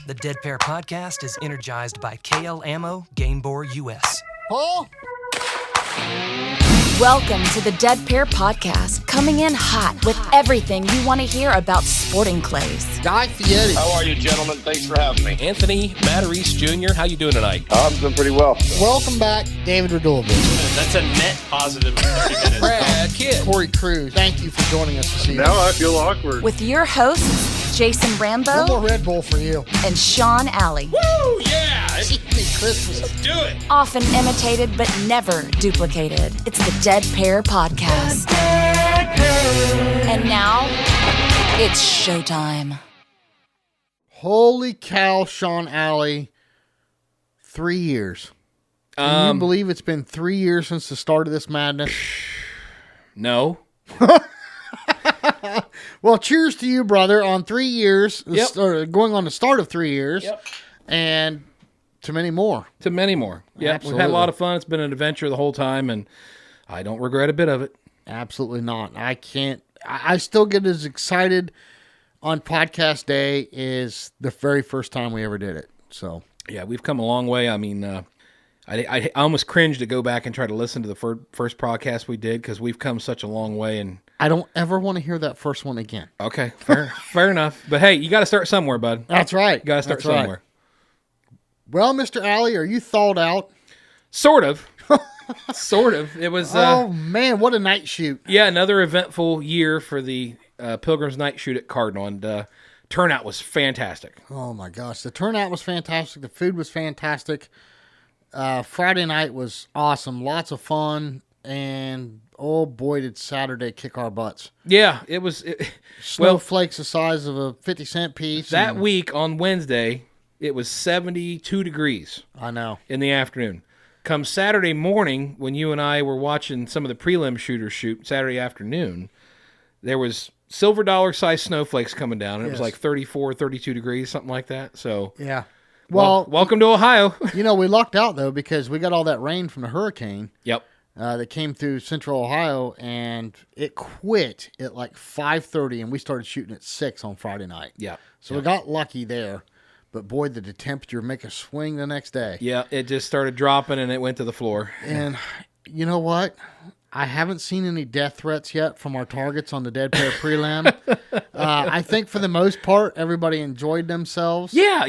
The Dead Pair podcast is energized by KL Ammo, Gamebore US. Paul? Welcome to the Dead Pair podcast, coming in hot with everything you want to hear about sporting clays. Guy Fieri. How are you, gentlemen? Thanks for having me. Anthony Matarese Jr., how you doing tonight? I'm doing pretty well. Welcome back, David Radulovich. That's a net positive 30 minutes. Brad Kidd. Cory Kruse, thank you for joining us this evening. Now I feel awkward. With your hosts, Jason One Rambo more Red Bull for you. and Sean Alley. Woo, yeah! Christmas. Let's do it! Often imitated but never duplicated. It's the Dead Pair podcast. And now, it's showtime. Holy cow, Sean Alley. 3 years. Can you believe it's been 3 years since the start of this madness? No. Well, cheers to you, brother, on 3 years. Yep. Going on the start of 3 years. Yep. And to many more. To many more. Yeah, Absolutely. we've had a lot of fun. It's been an adventure the whole time, and I don't regret a bit of it. Absolutely not. I still get as excited on podcast day as the very first time we ever did it. So Yeah, we've come a long way. I mean, I almost cringe to go back and try to listen to the first podcast we did because we've come such a long way. And I don't ever want to hear that first one again. okay, fair enough. But hey, you got to start somewhere, bud. That's right. You got to start That's right. somewhere. Well, Mr. Alley, are you thawed out? Sort of. Sort of. It was. Oh, man, what a night shoot. Yeah, another eventful year for the Pilgrim's Night Shoot at Cardinal, and turnout was fantastic. Oh, my gosh. The turnout was fantastic. The food was fantastic. Friday night was awesome. Lots of fun. And, oh, boy, did Saturday kick our butts. Yeah, it was. Snowflakes the size of a 50-cent piece. That week on Wednesday, it was 72 degrees I know. in the afternoon. Come Saturday morning, when you and I were watching some of the prelim shooters shoot Saturday afternoon, there was silver dollar size snowflakes coming down, and it was Yes. like 34, 32 degrees, something like that. So, Yeah. Well, welcome to Ohio. we lucked out, though, because we got all that rain from the hurricane. Yep. That came through central Ohio, and it quit at like 5:30, and we started shooting at 6 on Friday night. Yeah. So we got lucky there. But, boy, did the temperature make a swing the next day. Yeah, it just started dropping, and it went to the floor. And you know what? I haven't seen any death threats yet from our targets on the Dead Pair prelim. I think for the most part, everybody enjoyed themselves. Yeah.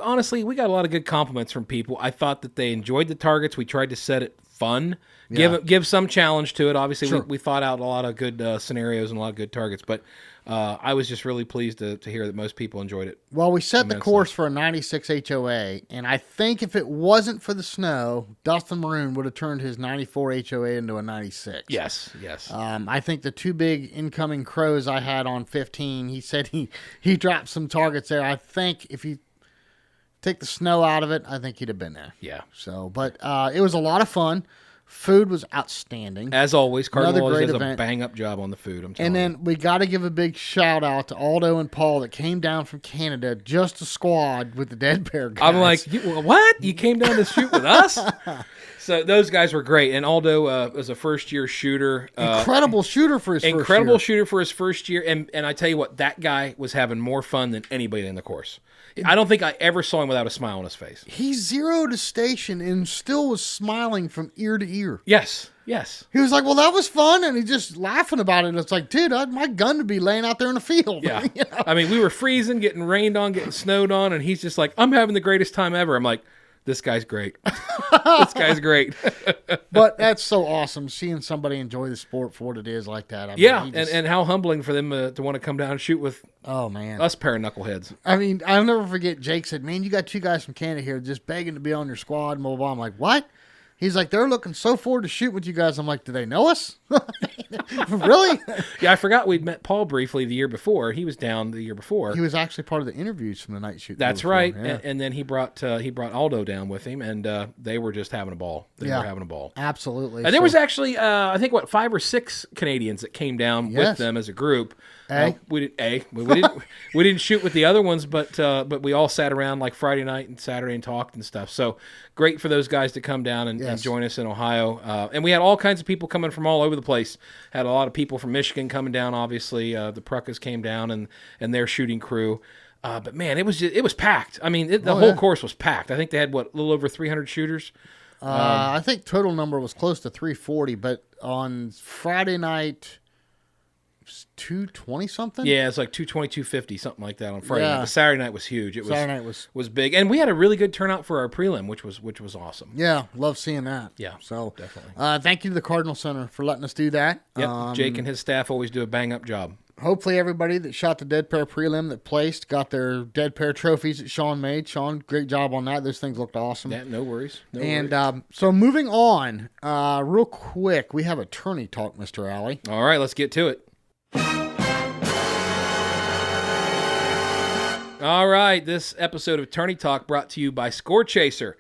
Honestly, we got a lot of good compliments from people. I thought that they enjoyed the targets. We tried to set it fun, give some challenge to it. Obviously, Sure. we thought out a lot of good scenarios and a lot of good targets. But I was just really pleased to hear that most people enjoyed it. Well, we set the immensely. course for a 96 HOA, and I think if it wasn't for the snow, Dustin Maroon would have turned his 94 HOA into a 96. Yes. I think the two big incoming crows I had on 15, he said he dropped some targets there. I think if you take the snow out of it, I think he'd have been there. Yeah. So, but it was a lot of fun. Food was outstanding. As always, Cardinal Another always great does event. a bang-up job on the food, I'm telling And you. then we got to give a big shout out to Aldo and Paul that came down from Canada, just a squad with the Dead Pair guys. I'm like, what? You came down to shoot with us? So those guys were great. And Aldo was a first-year shooter. incredible shooter for his first year. Incredible shooter for his first year. And I tell you what, that guy was having more fun than anybody in the course. I don't think I ever saw him without a smile on his face. He zeroed a station and still was smiling from ear to ear. Yes. He was like, well, that was fun. And he's just laughing about it. And it's like, dude, my gun would be laying out there in the field. Yeah. You know? I mean, we were freezing, getting rained on, getting snowed on. And he's just like, I'm having the greatest time ever. I'm like, this guy's great. This guy's great. But that's so awesome, seeing somebody enjoy the sport for what it is like that. I mean, Yeah. he just- And how humbling for them to want to come down and shoot with oh, man. us pair of knuckleheads. I mean, I'll never forget Jake said, man, you got two guys from Canada here just begging to be on your squad and blah, blah, blah. I'm like, what? He's like, they're looking so forward to shoot with you guys. I'm like, do they know us? Really? Yeah, I forgot we'd met Paul briefly the year before. He was down the year before. He was actually part of the interviews from the night shoot. That's before, right. yeah. And then he brought Aldo down with him, and they were just having a ball. They were having a ball. Absolutely. And there was actually, I think, 5 or 6 Canadians that came down Yes. with them as a group. A? We didn't shoot with the other ones, but we all sat around like Friday night and Saturday and talked and stuff. So great for those guys to come down and Yes. join us in Ohio. And we had all kinds of people coming from all over the place. Had a lot of people from Michigan coming down. Obviously, the Pruckas came down and their shooting crew. But man, it was packed. I mean, the whole course was packed. I think they had a little over 300 shooters. I think total number was close to 340, but on Friday night, it was 220 something. Yeah, it's like 220, 250, something like that on Friday Yeah. night. The Saturday night was huge. Saturday night was big, and we had a really good turnout for our prelim, which was awesome. Yeah, love seeing that. Yeah, so definitely. Thank you to the Cardinal Center for letting us do that. Yep, Jake and his staff always do a bang up job. Hopefully everybody that shot the dead pair prelim that placed got their dead pair trophies that Sean made. Sean, great job on that. Those things looked awesome. Yeah, no worries. So moving on, real quick, we have attorney talk, Mr. Alley. All right, let's get to it. All right, this episode of Attorney Talk brought to you by Score Chaser.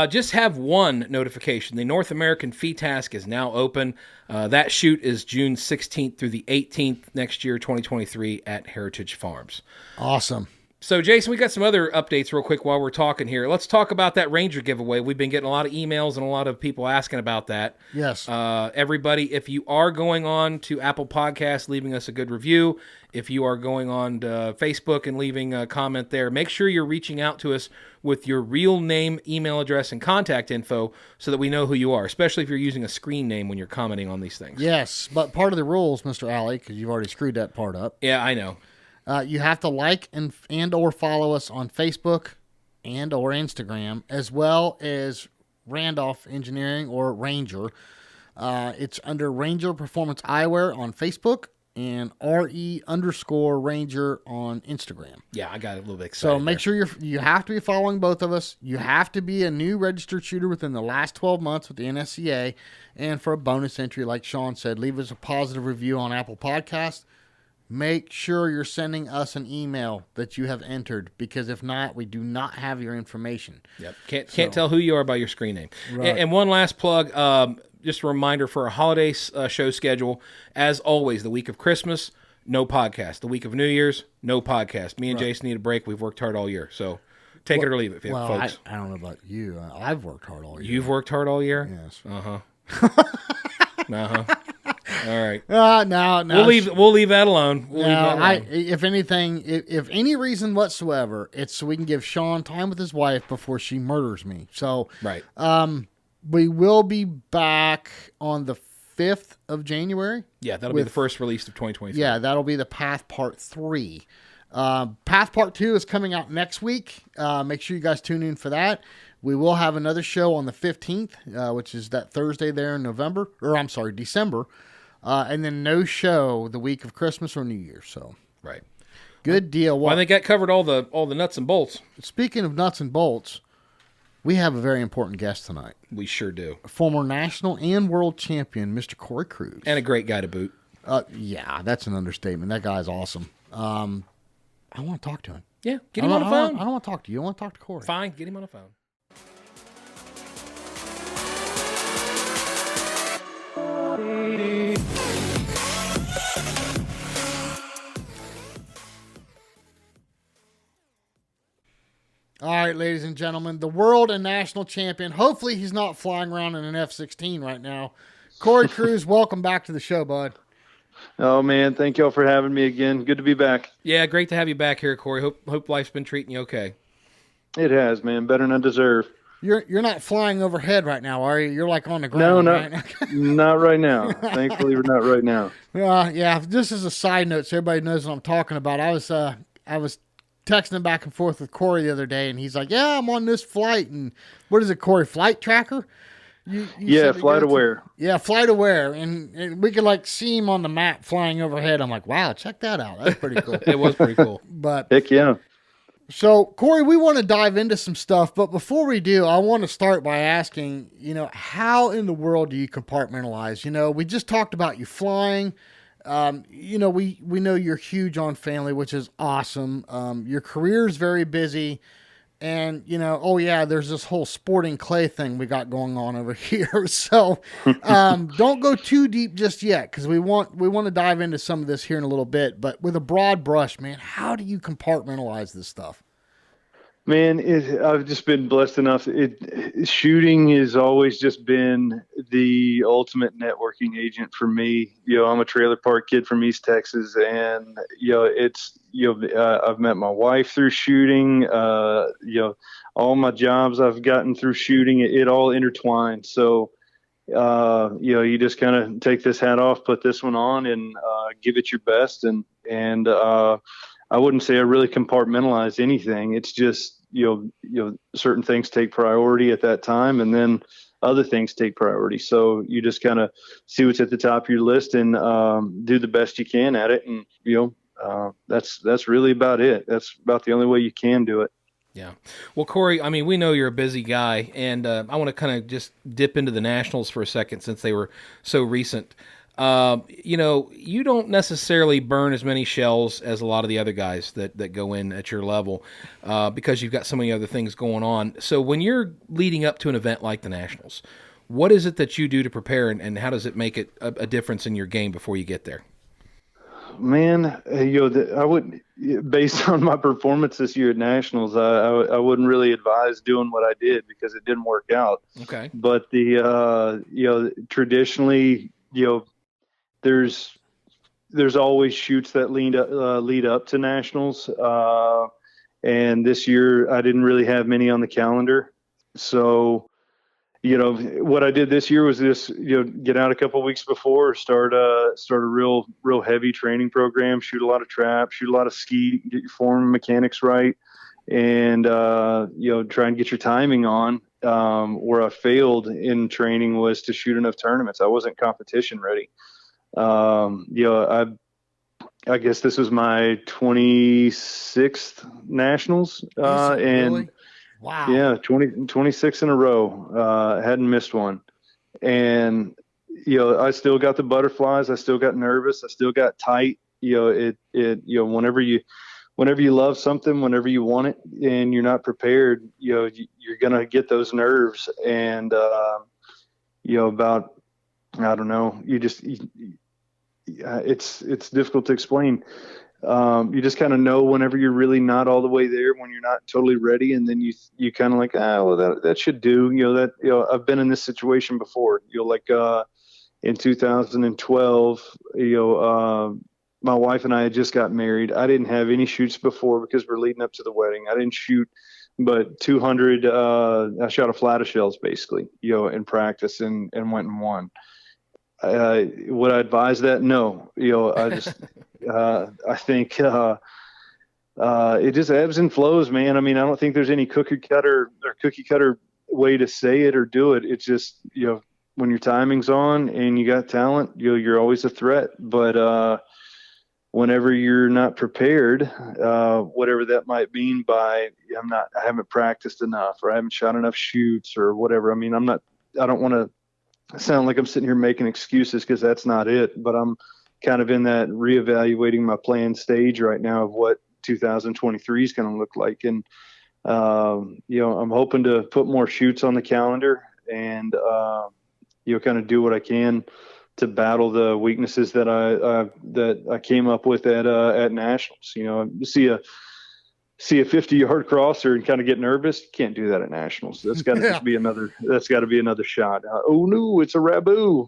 Just have one notification. The North American Fee Task is now open. That shoot is June 16th through the 18th next year, 2023, at Heritage Farms. Awesome. So, Jason, we got some other updates real quick while we're talking here. Let's talk about that Ranger giveaway. We've been getting a lot of emails and a lot of people asking about that. Yes. Everybody, if you are going on to Apple Podcasts, leaving us a good review, if you are going on to Facebook and leaving a comment there, make sure you're reaching out to us with your real name, email address, and contact info so that we know who you are, especially if you're using a screen name when you're commenting on these things. Yes, but part of the rules, Mr. Alley, because you've already screwed that part up. Yeah, I know. You have to like and or follow us on Facebook and or Instagram, as well as Randolph Engineering or Ranger. It's under Ranger Performance Eyewear on Facebook and RE_Ranger on Instagram. Yeah, I got a little bit excited. So make sure you have to be following both of us. You have to be a new registered shooter within the last 12 months with the NSCA. And for a bonus entry, like Sean said, leave us a positive review on Apple Podcasts. Make sure you're sending us an email that you have entered, because if not, we do not have your information. Yep. Can't tell who you are by your screen name. Right. And one last plug, just a reminder for our holiday show schedule. As always, the week of Christmas, no podcast. The week of New Year's, no podcast. Me and Jason need a break. We've worked hard all year, so take it or leave it, folks. I don't know about you. I've worked hard all year. You've worked hard all year? Yes. Uh-huh. Uh-huh. All right. No. We'll leave that alone. If anything, if any reason whatsoever, it's so we can give Sean time with his wife before she murders me. So, right. We will be back on the 5th of January. Yeah, that'll be the first release of 2023. Yeah, that'll be the Path Part 3. Path Part 2 is coming out next week. Make sure you guys tune in for that. We will have another show on the 15th, which is that Thursday there in December. And then no show the week of Christmas or New Year's. So right, good deal. Well, I think that covered all the nuts and bolts. Speaking of nuts and bolts, we have a very important guest tonight. We sure do. Former national and world champion, Mr. Cory Kruse, and a great guy to boot. Yeah, that's an understatement. That guy's awesome. I want to talk to him. Yeah, get him on the phone. I don't want to talk to you. I want to talk to Cory. Fine, get him on the phone. All right, ladies and gentlemen, the world and national champion. Hopefully he's not flying around in an F-16 right now. Cory Kruse, welcome back to the show, bud. Oh, man. Thank y'all for having me again. Good to be back. Yeah, great to have you back here, Cory. Hope life's been treating you okay. It has, man. Better than I deserve. You're not flying overhead right now, are you? You're like on the ground. No, right? not right now. Thankfully, we're not right now. Yeah. Just as a side note, so everybody knows what I'm talking about. I was texting back and forth with Cory the other day, and he's like, "Yeah, I'm on this flight." And what is it, Cory? Flight tracker? Yeah, Flight Aware. Yeah, Flight Aware, and we could like see him on the map flying overhead. I'm like, wow, check that out. That's pretty cool. It was pretty cool. But heck yeah. So, Cory, we want to dive into some stuff, but before we do, I want to start by asking, how in the world do you compartmentalize? We just talked about you flying. We know you're huge on family, which is awesome. Your career is very busy. And, there's this whole sporting clay thing we got going on over here. So don't go too deep just yet, because we want to dive into some of this here in a little bit. But with a broad brush, man, how do you compartmentalize this stuff? Man, I've just been blessed enough. Shooting has always just been the ultimate networking agent for me. I'm a trailer park kid from East Texas, and I've met my wife through shooting. All my jobs I've gotten through shooting. It all intertwined. So, you just kind of take this hat off, put this one on, and give it your best. And I wouldn't say I really compartmentalize anything. It's just, certain things take priority at that time, and then other things take priority. So you just kind of see what's at the top of your list and do the best you can at it. And, that's really about it. That's about the only way you can do it. Yeah. Well, Corey, I mean, we know you're a busy guy, and I want to kind of just dip into the Nationals for a second since they were so recent. You don't necessarily burn as many shells as a lot of the other guys that go in at your level because you've got so many other things going on. So when you're leading up to an event like the Nationals, what is it that you do to prepare, and how does it make it a difference in your game before you get there? Man, I wouldn't, based on my performance this year at Nationals, I wouldn't really advise doing what I did because it didn't work out. Okay. But traditionally, there's always shoots that lead up to Nationals. And this year I didn't really have many on the calendar. So, what I did this year was just, get out a couple of weeks before, start a real heavy training program, shoot a lot of trap, shoot a lot of skeet, get your form and mechanics right. And, try and get your timing on. Where I failed in training was to shoot enough tournaments. I wasn't competition ready. I guess this was my 26th Nationals. And really? Wow. Yeah, 26 in a row. Hadn't missed one. And, I still got the butterflies. I still got nervous. I still got tight. Whenever you love something, whenever you want it and you're not prepared, you're going to get those nerves. And, about, I don't know, it's difficult to explain. You just kind of know whenever you're really not all the way there, when you're not totally ready, and then you kind of like, that should do. I've been in this situation before. In 2012, my wife and I had just got married. I didn't have any shoots before because we're leading up to the wedding. I didn't shoot but 200. I shot a flat of shells basically, in practice and went and won. Would I advise that? No. I just I think it just ebbs and flows, man. I mean, I don't think there's any cookie cutter way to say it or do it. It's just, when your timing's on and you got talent, you're always a threat. But whenever you're not prepared, whatever that might mean by I haven't practiced enough or I haven't shot enough shoots or whatever. I mean, I don't want to sound like I'm sitting here making excuses because that's not it, but I'm kind of in that reevaluating my plan stage right now of what 2023 is going to look like. And, I'm hoping to put more shoots on the calendar and, kind of do what I can to battle the weaknesses that I came up with at Nationals. See a 50-yard crosser and kind of get nervous. Can't do that at Nationals. That's got to just be another shot. Oh no, it's a Rabu.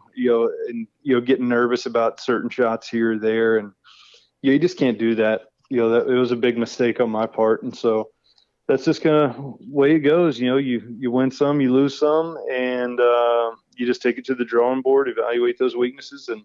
And getting nervous about certain shots here or there, and you just can't do that. That it was a big mistake on my part, and so that's just kind of way it goes. You win some, you lose some, and you just take it to the drawing board, evaluate those weaknesses, and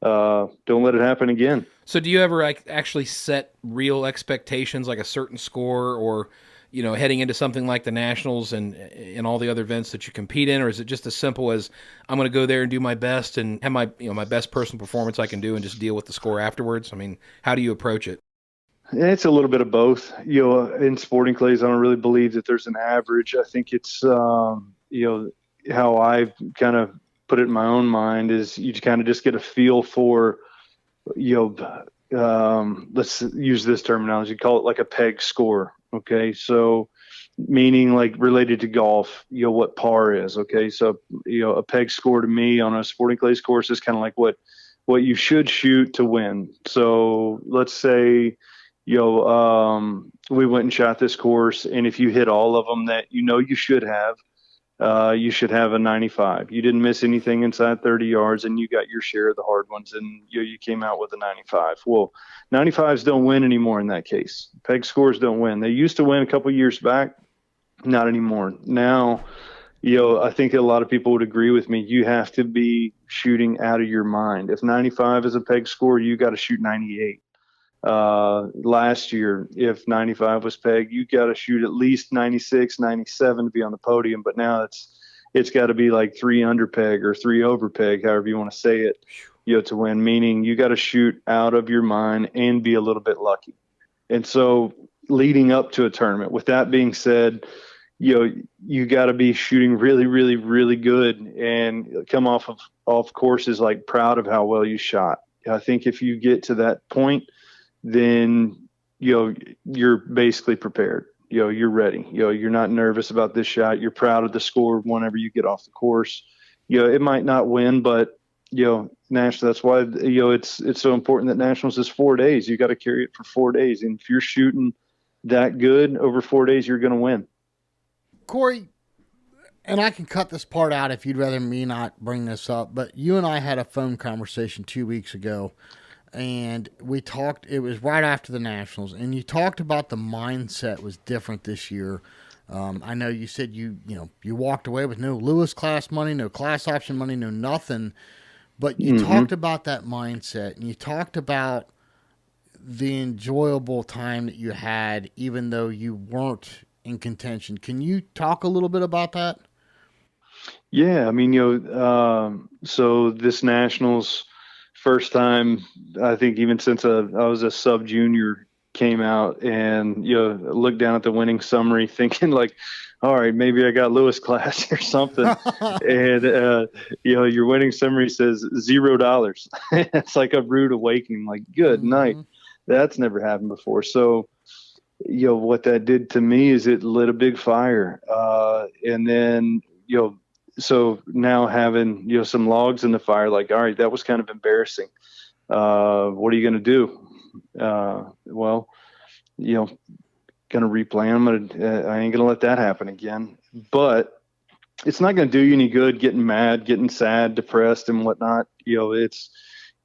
don't let it happen again. So do you ever actually set real expectations, like a certain score or, heading into something like the Nationals and all the other events that you compete in? Or is it just as simple as I'm going to go there and do my best and have my, my best personal performance I can do and just deal with the score afterwards? I mean, how do you approach it? It's a little bit of both. In sporting clays, I don't really believe that there's an average. I think it's, how I kind of put it in my own mind is you kind of just get a feel for, let's use this terminology, call it like a peg score. Okay. So meaning like related to golf, what par is. Okay. So, a peg score to me on a sporting clays course is kind of like what you should shoot to win. So let's say, we went and shot this course, and if you hit all of them that you should have a 95. You didn't miss anything inside 30 yards, and you got your share of the hard ones, and you came out with a 95. Well, 95s don't win anymore in that case. Peg scores don't win. They used to win a couple years back, not anymore. Now, I think a lot of people would agree with me. You have to be shooting out of your mind. If 95 is a peg score, you got to shoot 98. Last year, if 95 was peg, you got to shoot at least 96, 97 to be on the podium. But now it's got to be like 3 under peg or 3 over peg, however you want to say it, to win, meaning you got to shoot out of your mind and be a little bit lucky. And so leading up to a tournament, with that being said, you got to be shooting really, really, really good and come off courses like proud of how well you shot. I think if you get to that point, then you're basically prepared. You're ready. You're not nervous about this shot. You're proud of the score whenever you get off the course. It might not win, but national. That's why it's so important that nationals is 4 days. You got to carry it for 4 days, and if you're shooting that good over 4 days, you're going to win. Corey, and I can cut this part out if you'd rather me not bring this up, but you and I had a phone conversation 2 weeks ago. And we talked, it was right after the Nationals, and you talked about the mindset was different this year. I know you said you walked away with no Lewis class money, no class option money, no nothing, but you talked about that mindset, and you talked about the enjoyable time that you had, even though you weren't in contention. Can you talk a little bit about that? Yeah, I mean, so this Nationals, first time, I think even since I was a sub junior, came out, and looked down at the winning summary thinking like, all right, maybe I got Lewis class or something. And your winning summary says $0. It's like a rude awakening, like good night. That's never happened before. So what that did to me is it lit a big fire, and then so now having, some logs in the fire, like, all right, that was kind of embarrassing. What are you going to do? Well, going to replay them. I ain't going to let that happen again. But it's not going to do you any good getting mad, getting sad, depressed, and whatnot. It's,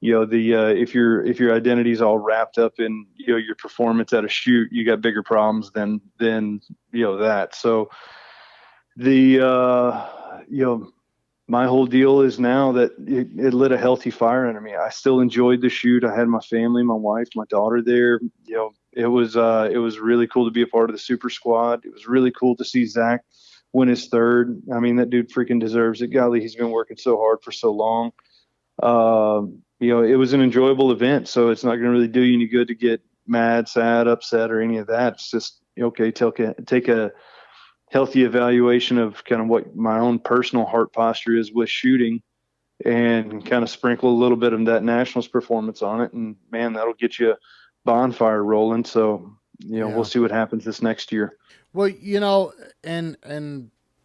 if your identity is all wrapped up in, your performance at a shoot, you got bigger problems than that. So my whole deal is now that it lit a healthy fire under me. I still enjoyed the shoot. I had my family, my wife, my daughter there. It was really cool to be a part of the super squad. It was really cool to see Zach win his third. I mean, that dude freaking deserves it. Golly, he's been working so hard for so long. It was an enjoyable event, so it's not going to really do you any good to get mad, sad, upset, or any of that. It's just, okay, take a healthy evaluation of kind of what my own personal heart posture is with shooting, and kind of sprinkle a little bit of that Nationals performance on it. And man, that'll get you a bonfire rolling. So, we'll see what happens this next year. Well, and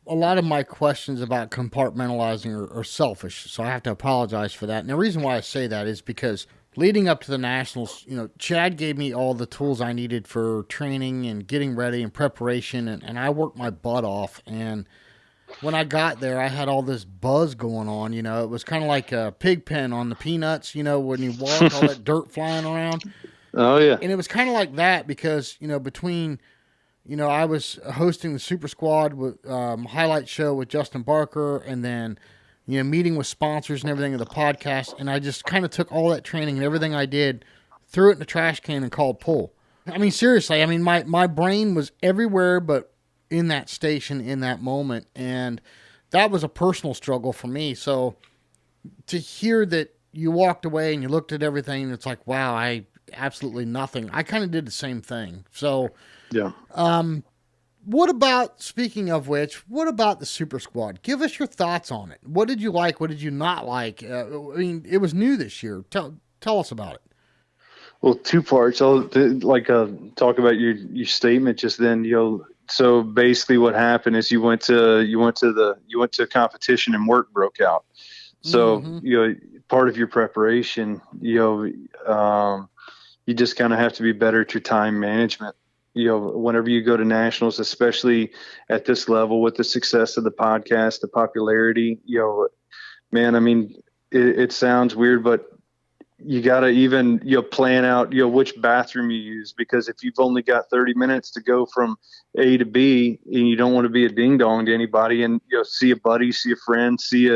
a lot of my questions about compartmentalizing are selfish. So I have to apologize for that. And the reason why I say that is because leading up to the Nationals, Chad gave me all the tools I needed for training and getting ready and preparation, and I worked my butt off. And when I got there, I had all this buzz going on. It was kind of like a pig pen on the Peanuts, when you walk, all that dirt flying around. Oh, yeah. And it was kind of like that because, between, I was hosting the Super Squad with highlight show with Justin Barker, and then meeting with sponsors and everything of the podcast. And I just kind of took all that training and everything I did, threw it in the trash can and called pull. I mean, seriously, my brain was everywhere but in that station in that moment. And that was a personal struggle for me. So to hear that you walked away and you looked at everything and it's like, wow, I absolutely nothing. I kind of did the same thing. So, yeah. What about, speaking of which, what about the Super Squad? Give us your thoughts on it. What did you like? What did you not like? It was new this year. Tell us about it. Well, 2 parts. I'll talk about your statement just then. So basically, what happened is you went to a competition and work broke out. So part of your preparation, you you just kind of have to be better at your time management. Whenever you go to nationals, especially at this level with the success of the podcast, the popularity, man, I mean, it sounds weird, but you got to even, plan out, which bathroom you use, because if you've only got 30 minutes to go from A to B and you don't want to be a ding dong to anybody and, see a buddy, see a friend, see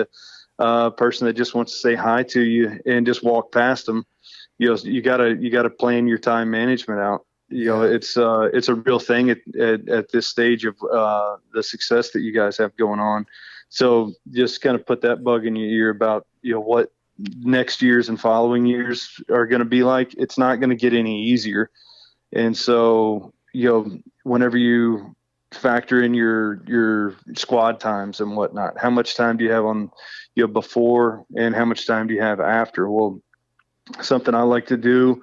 a person that just wants to say hi to you and just walk past them, you gotta plan your time management out. It's a real thing at this stage of the success that you guys have going on. So just kind of put that bug in your ear about, what next years and following years are going to be like. It's not going to get any easier. And so, whenever you factor in your squad times and whatnot, how much time do you have on, before, and how much time do you have after? Well, something I like to do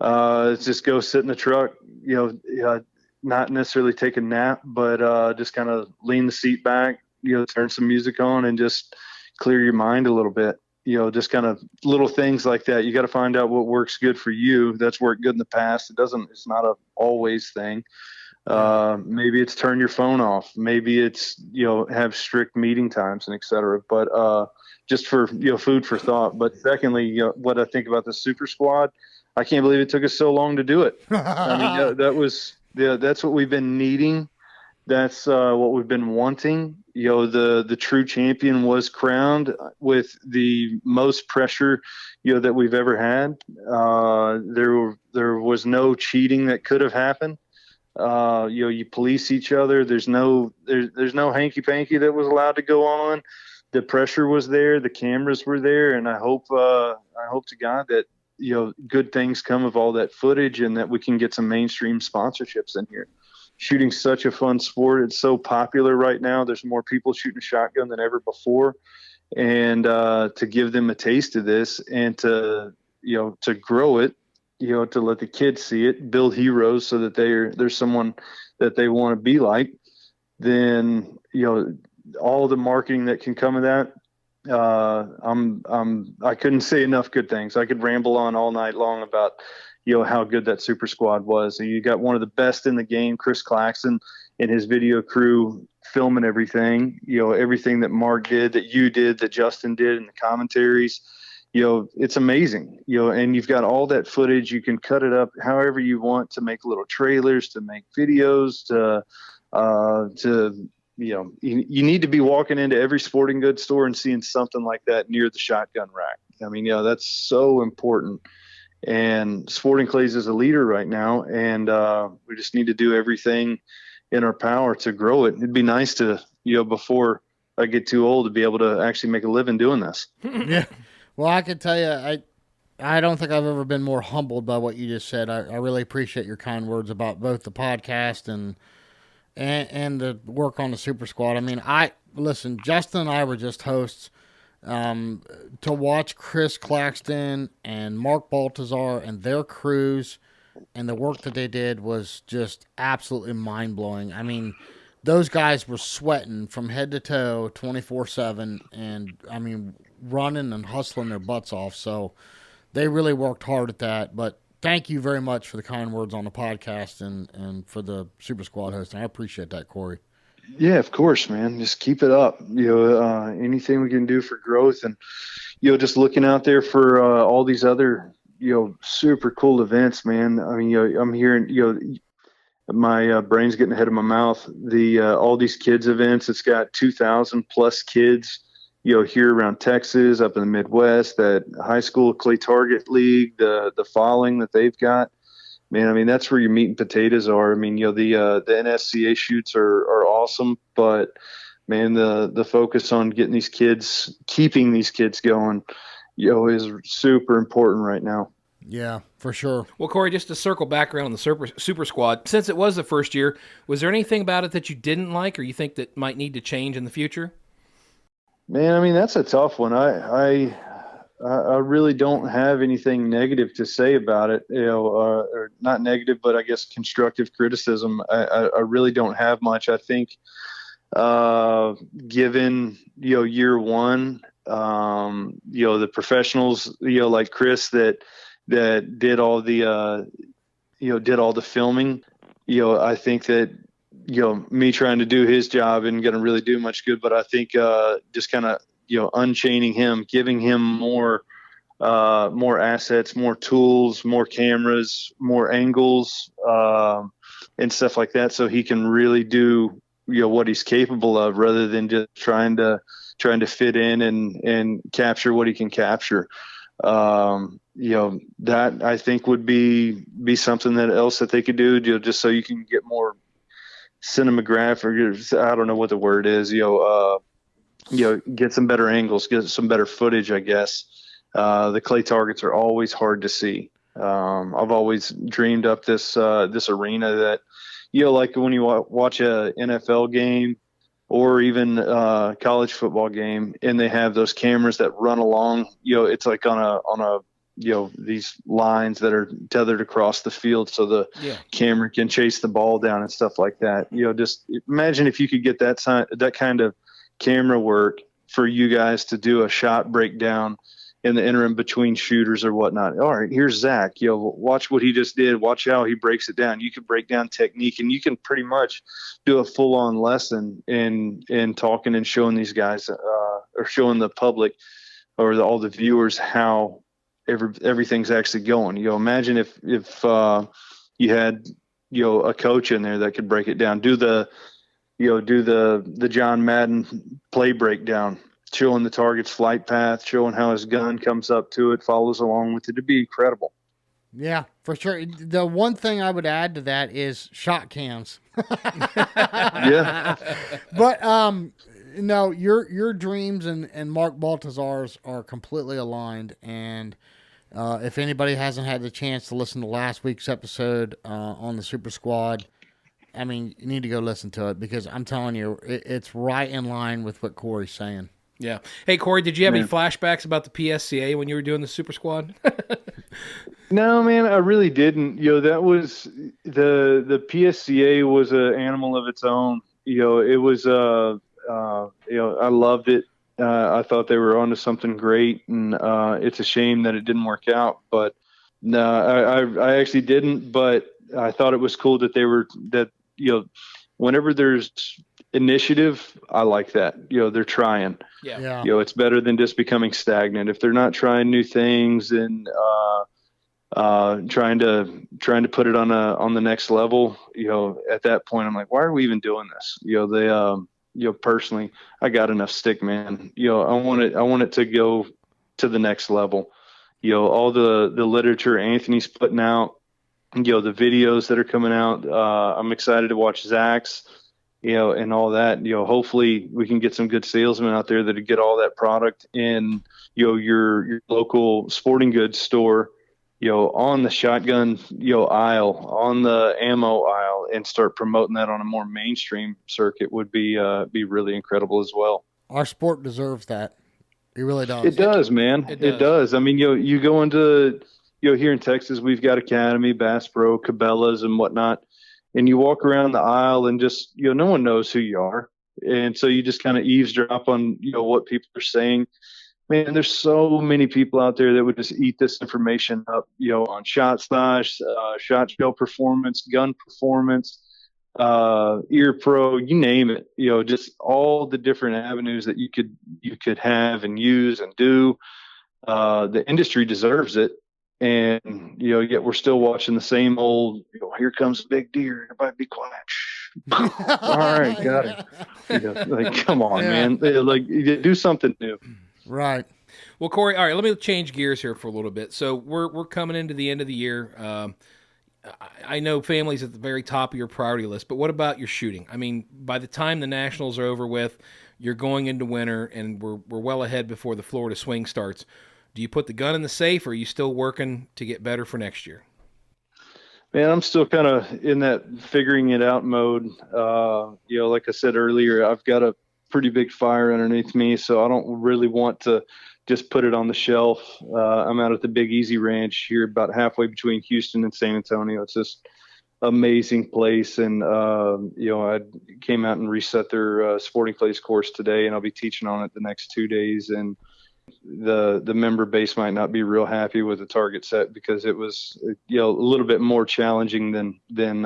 is just go sit in the truck, not necessarily take a nap, but just kind of lean the seat back, turn some music on and just clear your mind a little bit. Just kind of little things like that. You got to find out what works good for you. That's worked good in the past. It's not a always thing. Maybe it's turn your phone off. Maybe it's, have strict meeting times and et cetera. But just for, food for thought. But secondly, what I think about the super squad, I can't believe it took us so long to do it. I mean, that's what we've been needing. That's what we've been wanting. The true champion was crowned with the most pressure, that we've ever had. There was no cheating that could have happened. You police each other. There's no hanky panky that was allowed to go on. The pressure was there. The cameras were there. And I hope to God that, good things come of all that footage and that we can get some mainstream sponsorships in here. Shooting's such a fun sport. It's so popular right now. There's more people shooting a shotgun than ever before. And to give them a taste of this and to grow it, to let the kids see it, build heroes so that there's someone that they want to be like, then, all the marketing that can come of that, I couldn't say enough good things. I could ramble on all night long about, how good that super squad was. And you got one of the best in the game, Chris Claxton and his video crew filming everything, everything that Mark did, that you did, that Justin did in the commentaries. It's amazing, and you've got all that footage. You can cut it up however you want to make little trailers, to make videos, you need to be walking into every sporting goods store and seeing something like that near the shotgun rack. I mean, that's so important. And Sporting Clays is a leader right now, and we just need to do everything in our power to grow it. It'd be nice to, before I get too old, to be able to actually make a living doing this. Yeah. Well, I can tell you, I don't think I've ever been more humbled by what you just said. I really appreciate your kind words about both the podcast and the work on the Super Squad. I mean, listen, Justin and I were just hosts. To watch Chris Claxton and Mark Baltazar and their crews and the work that they did was just absolutely mind-blowing. I mean, those guys were sweating from head to toe 24/7 and, I mean, running and hustling their butts off. So they really worked hard at that. But thank you very much for the kind words on the podcast and for the Super Squad hosting. I appreciate that, Corey. Yeah, of course, man. Just keep it up. Anything we can do for growth and, just looking out there for all these other, super cool events, man. I mean, I'm hearing, my brain's getting ahead of my mouth. All these kids events, it's got 2,000 plus kids, here around Texas, up in the Midwest, that high school clay target league, the following that they've got. Man, I mean, that's where your meat and potatoes are. I mean, the NSCA shoots are awesome, but man, the focus on getting these kids, keeping these kids going, is super important right now. Yeah, for sure. Well, Corey, just to circle back around on the Super Squad, since it was the first year, was there anything about it that you didn't like or you think that might need to change in the future? Man, I mean, that's a tough one. I really don't have anything negative to say about it, or not negative, but I guess constructive criticism. I really don't have much. I think, given, year one, the professionals, like Chris that, that did all the did all the filming. I think that me trying to do his job isn't going to really do much good, but I think just kind of unchaining him, giving him more assets, more tools, more cameras, more angles, and stuff like that, so he can really do what he's capable of, rather than just trying to fit in and capture what he can capture. That I think would be something that they could do, just so you can get more cinematograph, or I don't know what the word is, get some better angles, get some better footage, I guess. The clay targets are always hard to see. I've always dreamed up this arena that, like when you watch a NFL game or even a college football game, and they have those cameras that run along, it's like on a these lines that are tethered across the field, so the camera can chase the ball down and stuff like that. Just imagine if you could get that kind of camera work for you guys to do a shot breakdown in the interim between shooters or whatnot. All right, here's Zach. Watch what he just did. Watch how he breaks it down. You can break down technique, and you can pretty much do a full-on lesson in talking and showing these guys, or showing the public or all the viewers how everything's actually going. Imagine if you had a coach in there that could break it down. Do the John Madden play breakdown, showing the target's flight path, showing how his gun comes up to it, follows along with it. It'd be incredible. Yeah, for sure. The one thing I would add to that is shot cams. Yeah. But no, your dreams and Mark Baltazar's are completely aligned. And if anybody hasn't had the chance to listen to last week's episode on the Super Squad, I mean, you need to go listen to it, because I'm telling you, it's right in line with what Cory's saying. Yeah. Hey, Cory, did you have any flashbacks about the PSCA when you were doing the Super Squad? No, man, I really didn't. That was the PSCA was an animal of its own. It was I loved it. I thought they were onto something great, and it's a shame that it didn't work out. But no, I actually didn't. But I thought it was cool that whenever there's initiative, I like that. They're trying. Yeah. It's better than just becoming stagnant. If they're not trying new things and trying to put it on the next level, at that point I'm like, why are we even doing this? Personally, I got enough stick, man. I want it to go to the next level. All the literature Anthony's putting out, the videos that are coming out. I'm excited to watch Zach's, and all that. Hopefully we can get some good salesmen out there that get all that product in, your local sporting goods store, on the shotgun, aisle, on the ammo aisle, and start promoting that on a more mainstream circuit would be really incredible as well. Our sport deserves that. It really does. It does, man. It does. I mean, you go into, here in Texas, we've got Academy, Bass Pro, Cabela's, and whatnot. And you walk around the aisle and just, no one knows who you are. And so you just kind of eavesdrop on, what people are saying. Man, there's so many people out there that would just eat this information up, on shot size, shot shell performance, gun performance, ear pro, you name it, just all the different avenues that you could have and use and do. The industry deserves it. And, yet we're still watching the same old, here comes a big deer, everybody be quiet. All right, got it. Like, come on, man. Like, do something new. Right. Well, Cory, all right, let me change gears here for a little bit. So we're coming into the end of the year. I know family's at the very top of your priority list, but what about your shooting? I mean, by the time the Nationals are over with, you're going into winter, and we're well ahead before the Florida swing starts. Do you put the gun in the safe, or are you still working to get better for next year? Man, I'm still kind of in that figuring it out mode. Like I said earlier, I've got a pretty big fire underneath me, so I don't really want to just put it on the shelf. I'm out at the Big Easy Ranch here, about halfway between Houston and San Antonio. It's just amazing place, and I came out and reset their sporting clays course today, and I'll be teaching on it the next 2 days. And the member base might not be real happy with the target set because it was, a little bit more challenging than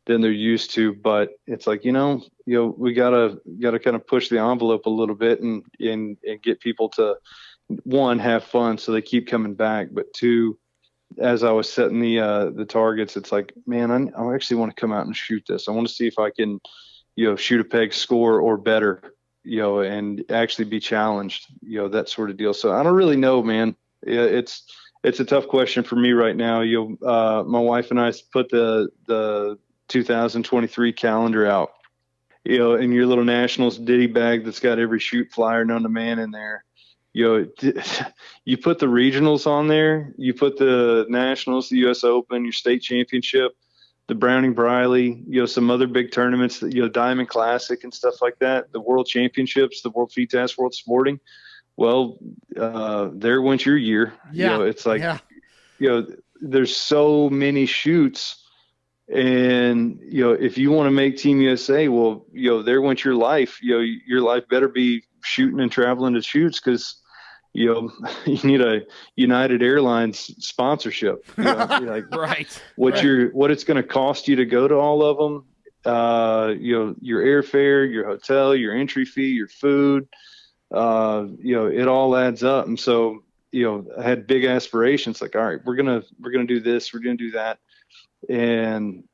they're used to. But it's like, we gotta kind of push the envelope a little bit and get people to, one, have fun so they keep coming back, but two, as I was setting the targets, it's like, man, I actually want to come out and shoot this. I want to see if I can, shoot a peg, score, or better, and actually be challenged, that sort of deal. So I don't really know, man. It's a tough question for me right now. My wife and I put the 2023 calendar out, in your little Nationals ditty bag that's got every shoot, flyer known to man in there. You put the regionals on there, you put the Nationals, the U.S. Open, your state championship, the Browning Briley, some other big tournaments, Diamond Classic and stuff like that, the World Championships, the World FITAS, World Sporting. Well, there went your year. Yeah. It's like, there's so many shoots. And, if you want to make Team USA, well, there went your life. Your life better be shooting and traveling to shoots because, you need a United Airlines sponsorship. Like Right. What it's going to cost you to go to all of them. Your airfare, your hotel, your entry fee, your food. It all adds up. And so, I had big aspirations. Like, all right, we're gonna do this. We're gonna do that. And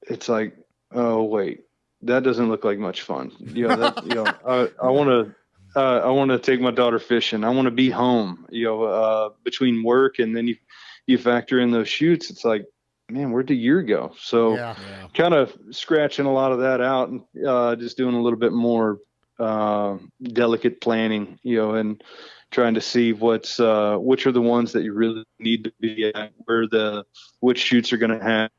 it's like, oh wait, that doesn't look like much fun. I want to take my daughter fishing. I want to be home, between work and then you factor in those shoots. It's like, man, where'd the year go? So kind of scratching a lot of that out and just doing a little bit more delicate planning, and trying to see which are the ones that you really need to be at, which shoots are going to have,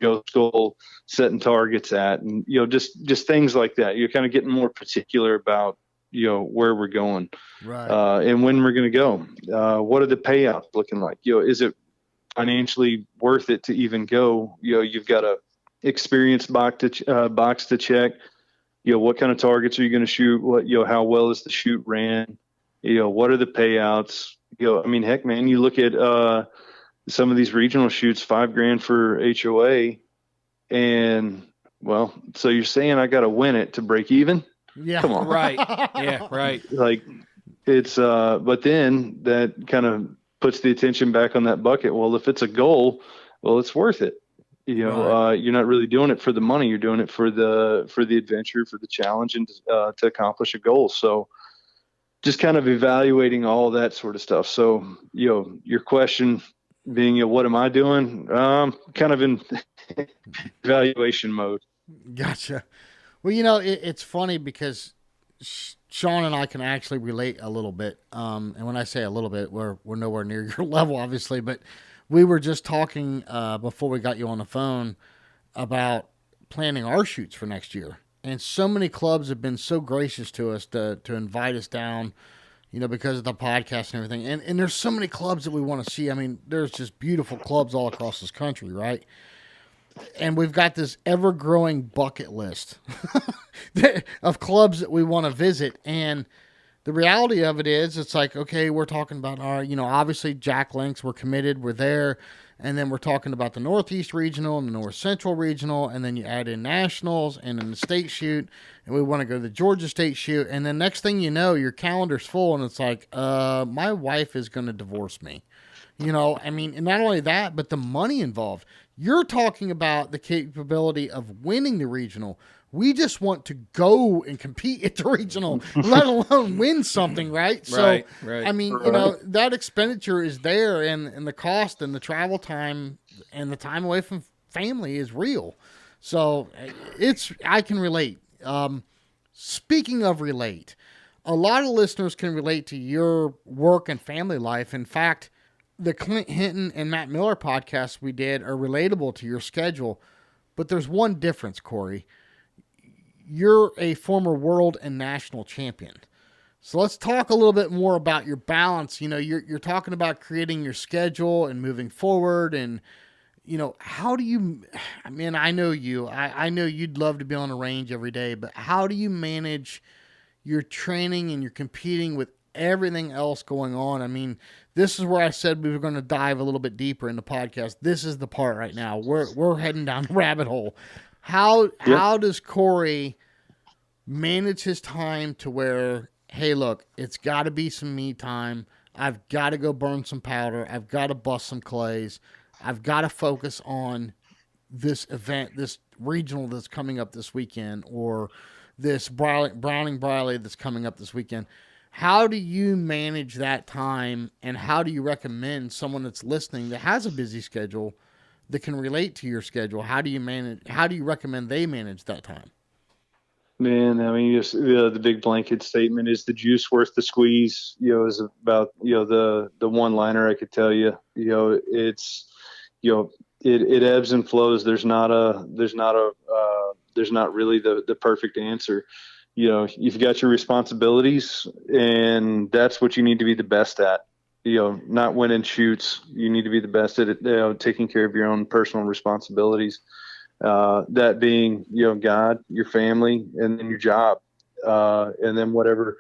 Joe Stoll setting targets at, and, just things like that. You're kind of getting more particular about, where we're going, right, and when we're going to go. What are the payouts looking like? Is it financially worth it to even go? You've got a experience box to check. What kind of targets are you going to shoot? What, how well is the shoot ran? What are the payouts? Heck, man, you look at some of these regional shoots, $5,000 for HOA, and well, so you're saying I got to win it to break even? Yeah, come on, Right. Yeah, right. Like it's, but then that kind of puts the attention back on that bucket. Well, if it's a goal, well, it's worth it. Right. You're not really doing it for the money. You're doing it for the adventure, for the challenge, and to accomplish a goal. So just kind of evaluating all that sort of stuff. So, your question being, what am I doing? Kind of in evaluation mode. Gotcha. Well, it's funny because Sean and I can actually relate a little bit. And when I say a little bit, we're nowhere near your level, obviously, but we were just talking before we got you on the phone about planning our shoots for next year. And so many clubs have been so gracious to us to invite us down, because of the podcast and everything. And there's so many clubs that we want to see. I mean, there's just beautiful clubs all across this country, right? And we've got this ever-growing bucket list of clubs that we want to visit. And the reality of it is, it's like, okay, we're talking about our, obviously Jack Links, we're committed, we're there. And then we're talking about the Northeast Regional and the North Central Regional. And then you add in Nationals and then the state shoot. And we want to go to the Georgia State shoot. And then next thing you know, your calendar's full. And it's like, my wife is going to divorce me. And not only that, but the money involved. You're talking about the capability of winning the regional. We just want to go and compete at the regional, let alone win something, right? So, Right. That expenditure is there, and the cost and the travel time and the time away from family is real. So I can relate. Speaking of relate, a lot of listeners can relate to your work and family life. In fact, the Clint Hinton and Matt Miller podcasts we did are relatable to your schedule, but there's one difference, Corey. You're a former world and national champion. So let's talk a little bit more about your balance. You're talking about creating your schedule and moving forward. And, how do you, I know you, I know you'd love to be on the range every day, but how do you manage your training and your competing with everything else going on. I mean, this is where I said we were going to dive a little bit deeper in the podcast. This is the part right now. We're heading down the rabbit hole. How does Corey manage his time to where, hey, look, it's got to be some me time. I've got to go burn some powder. I've got to bust some clays. I've got to focus on this event, this regional that's coming up this weekend, or this Browning Briley that's coming up this weekend. How do you manage that time, and how do you recommend someone that's listening that has a busy schedule that can relate to your schedule? How do you recommend they manage that time? Man, I mean, just the big blanket statement is the juice worth the squeeze. Is about the one-liner I could tell you. It's it ebbs and flows. There's not really the perfect answer. You've got your responsibilities, and that's what you need to be the best at. Not winning shoots. You need to be the best at it. Taking care of your own personal responsibilities. That being, God, your family, and then your job, and then whatever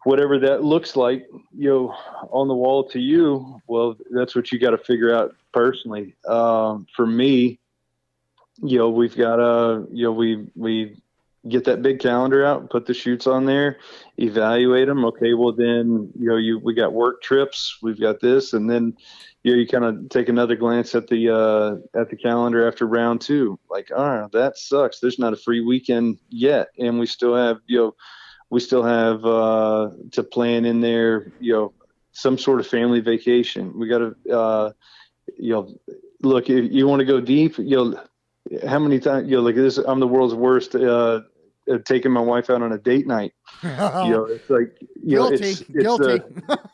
that looks like, on the wall to you. Well, that's what you got to figure out personally. For me, we've got we get that big calendar out, put the shoots on there, evaluate them. Okay, well then, we got work trips, we've got this, and then, you kind of take another glance at the calendar after round 2. Like, that sucks. There's not a free weekend yet, and we still have to plan in there, some sort of family vacation. We got to, look, if you want to go deep, how many times, like this, I'm the world's worst taking my wife out on a date night. It's like, guilty.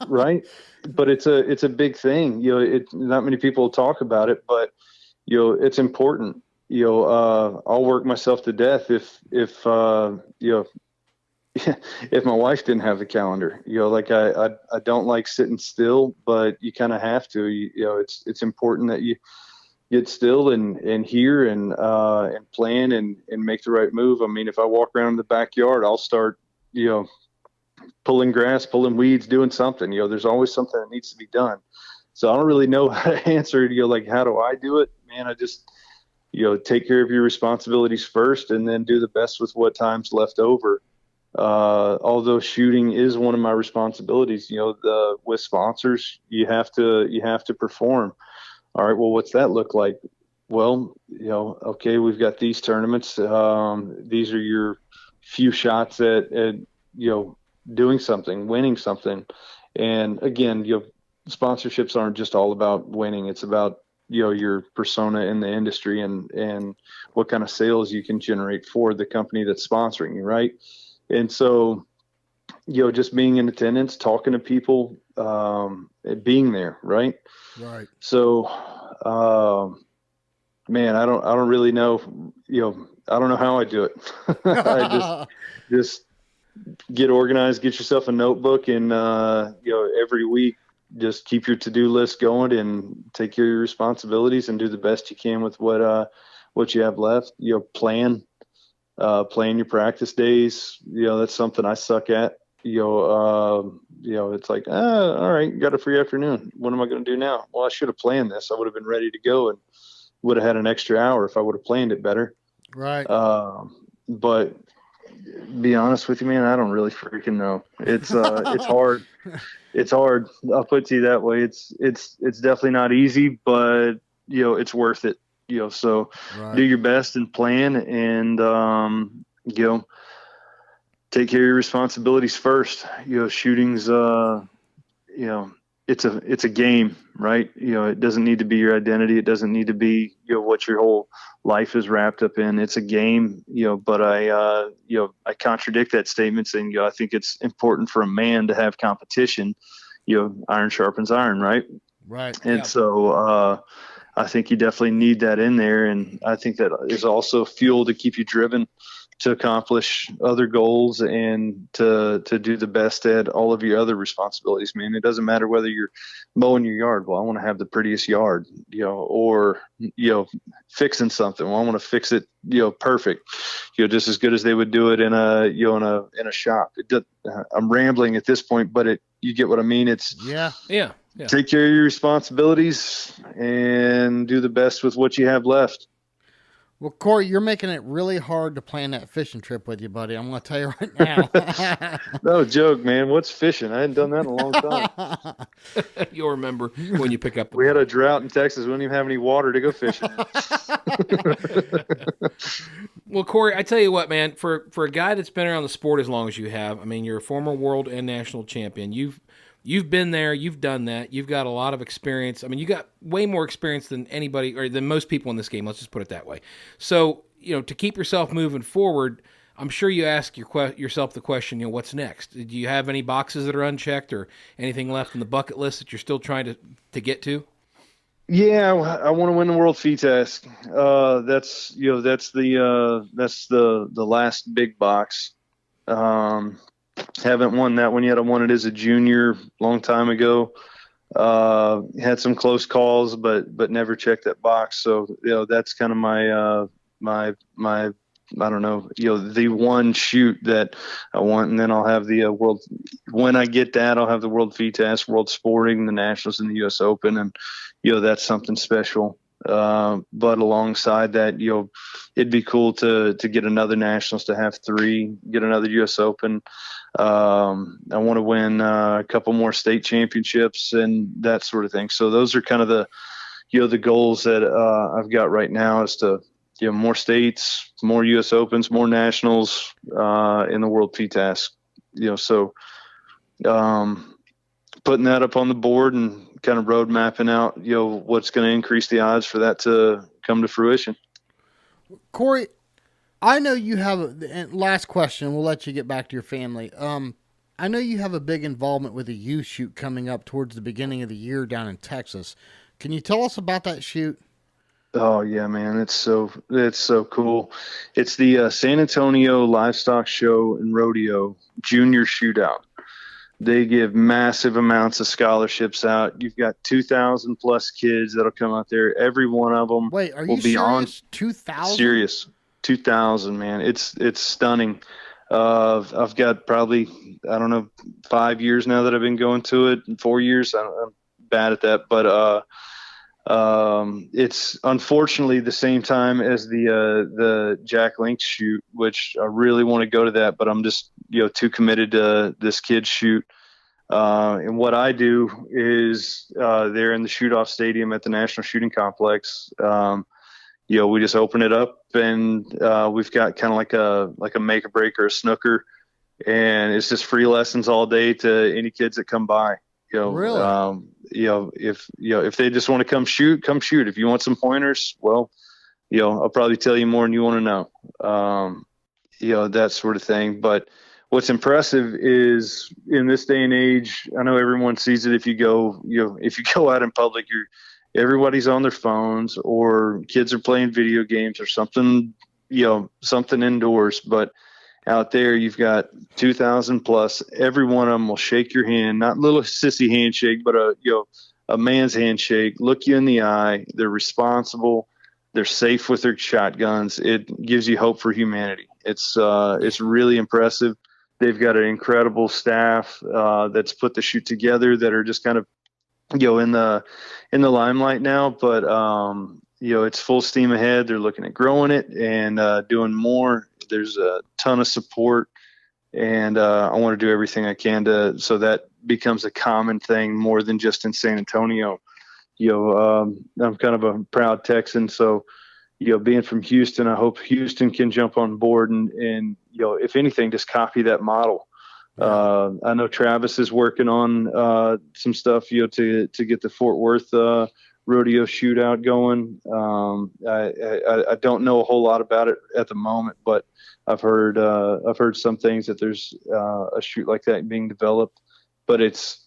Right. But it's a big thing. Not many people talk about it, but it's important. I'll work myself to death if if my wife didn't have the calendar. Like I don't like sitting still, but you kind of have to. It's important that you get still and hear and plan and make the right move. I mean, if I walk around the backyard, I'll start pulling grass, pulling weeds, doing something. There's always something that needs to be done. So I don't really know how to answer it. Like, how do I do it? Man, I just, take care of your responsibilities first, and then do the best with what time's left over. Although shooting is one of my responsibilities, with sponsors, you have to perform. All right, well, what's that look like? Well, okay, we've got these tournaments. These are your few shots at doing something, winning something. And again, sponsorships aren't just all about winning. It's about, your persona in the industry and what kind of sales you can generate for the company that's sponsoring you. Right. And so, just being in attendance, talking to people, being there. Right. Right. So, man, I don't really know, I don't know how I do it. I just get organized, get yourself a notebook, and every week just keep your to-do list going and take care of your responsibilities and do the best you can with what you have left. Plan your practice days. That's something I suck at. It's like, all right, got a free afternoon. What am I going to do now? Well, I should have planned this. I would have been ready to go and would have had an extra hour if I would have planned it better. Right. But be honest with you, man, I don't really freaking know. It's hard. It's hard. I'll put it to you that way. It's definitely not easy, but it's worth it. So right. Do your best and plan, and take care of your responsibilities first. Shooting's it's a game, right? It doesn't need to be your identity. It doesn't need to be what your whole life is wrapped up in. It's a game, but I contradict that statement, saying I think it's important for a man to have competition. Iron sharpens iron, right? Right. And so I think you definitely need that in there, and I think that is also fuel to keep you driven accomplish other goals and to do the best at all of your other responsibilities, man. It doesn't matter whether you're mowing your yard. Well, I want to have the prettiest yard, or, fixing something. Well, I want to fix it, perfect, just as good as they would do it in a shop. I'm rambling at this point, but you get what I mean? It's yeah. Take care of your responsibilities and do the best with what you have left. Well, Corey, you're making it really hard to plan that fishing trip with you, buddy. I'm going to tell you right now. No joke, man. What's fishing? I hadn't done that in a long time. You'll remember when you pick up. We had a drought in Texas. We didn't even have any water to go fishing. Well, Corey, I tell you what, man. For a guy that's been around the sport as long as you have, I mean, you're a former world and national champion. You've been there. You've done that. You've got a lot of experience. I mean, you got way more experience than anybody or than most people in this game. Let's just put it that way. So, to keep yourself moving forward, I'm sure you ask yourself the question, what's next? Do you have any boxes that are unchecked or anything left in the bucket list that you're still trying to get to? Yeah, I want to win the World FITASC. That's the last big box. Haven't won that one yet. I won it as a junior long time ago. Had some close calls, but never checked that box. So, that's kind of my I don't know, the one shoot that I want. And then I'll have the world, when I get that, I'll have the World FITASC, World Sporting, the Nationals, and the US Open. And, that's something special. But alongside that, it'd be cool to get another Nationals, to have 3, get another US Open. I want to win a couple more state championships and that sort of thing. So those are kind of the goals that I've got right now, is to more states, more US Opens, more Nationals in the World FITASC. So putting that up on the board and kind of road mapping out, what's going to increase the odds for that to come to fruition. Corey, I know you have last question. We'll let you get back to your family. I know you have a big involvement with a youth shoot coming up towards the beginning of the year down in Texas. Can you tell us about that shoot? Oh yeah, man. It's so cool. It's the San Antonio Livestock Show and Rodeo Junior Shootout. They give massive amounts of scholarships out. You've got 2,000 plus kids that'll come out there. Every one of them will be on 2,000? Serious. 2,000, man. It's stunning. I've got probably, 5 years now that I've been going to it, and 4 years. I'm bad at that, but it's unfortunately the same time as the Jack Link's shoot, which I really want to go to that, but I'm just too committed to this kid's shoot. And what I do is there in the shoot-off stadium at the National Shooting Complex. We just open it up, and we've got kind of like a make or break or a snooker, and it's just free lessons all day to any kids that come by. Really? If they just want to come shoot. If you want some pointers, well, I'll probably tell you more than you want to know. That sort of thing. But what's impressive is in this day and age, I know everyone sees it. If you go out in public, everybody's on their phones, or kids are playing video games or something, something indoors. But out there, you've got 2,000 plus. Every one of them will shake your hand, not a little sissy handshake, but a man's handshake. Look you in the eye. They're responsible. They're safe with their shotguns. It gives you hope for humanity. It's really impressive. They've got an incredible staff that's put the shoot together, that are just kind of in the limelight now, but it's full steam ahead. They're looking at growing it and doing more. There's a ton of support, and I want to do everything I can so that becomes a common thing more than just in San Antonio. I'm kind of a proud Texan, so being from Houston, I hope Houston can jump on board and if anything, just copy that model. I know Travis is working on some stuff, to get the Fort Worth rodeo shootout going. I don't know a whole lot about it at the moment, but I've heard some things that there's a shoot like that being developed. But it's